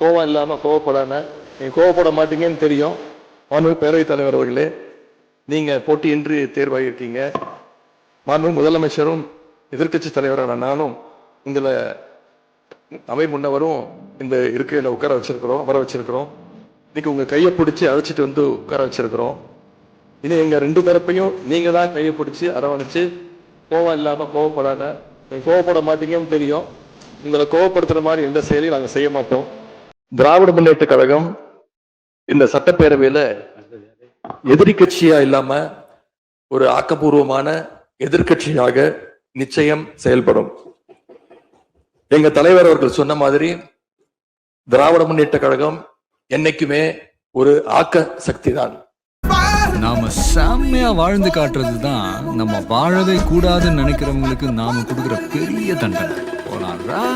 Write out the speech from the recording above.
கோவம் இல்லாமல் கோவப்படாம நீங்கள் கோவப்பட மாட்டீங்கன்னு தெரியும். மாண்புமிகு பேரவைத் தலைவர் அவர்களே, நீங்கள் போட்டியின்றி தேர்வாகியிருக்கீங்க. மாண்புமிகு முதலமைச்சரும் எதிர்க்கட்சி தலைவரான நானும் உங்களை அவை முன்னவரும் இந்த இருக்கையில் உட்கார வச்சிருக்கிறோம், அமர வச்சிருக்கிறோம். இன்னைக்கு உங்கள் கையை பிடிச்சி அழைச்சிட்டு வந்து உட்கார வச்சிருக்கிறோம். இனி எங்கள் ரெண்டு தரப்பையும் நீங்கள் தான் கையை பிடிச்சி அரவணைச்சு கோவம் இல்லாமல் கோவப்படாத, நீங்கள் கோவப்பட மாட்டீங்கன்னு தெரியும். உங்களை கோவப்படுத்துற மாதிரி எந்த செயலையும் நாங்கள் செய்ய மாட்டோம். திராவிட முன்னேற்ற கழகம் இந்த சட்டப்பேரவையில எதிரி கட்சியா இல்லாம ஒரு ஆக்கப்பூர்வமான எதிர்கட்சியாக நிச்சயம் செயல்படும். எங்க தலைவர் அவர்கள் சொன்ன மாதிரி திராவிட முன்னேற்ற கழகம் என்னைக்குமே ஒரு ஆக்க சக்தி தான். நாம செம்மையா வாழ்ந்து காட்டுறது தான் நம்ம வாழவே கூடாதுன்னு நினைக்கிறவங்களுக்கு நாம கொடுக்குற பெரிய தண்டனை.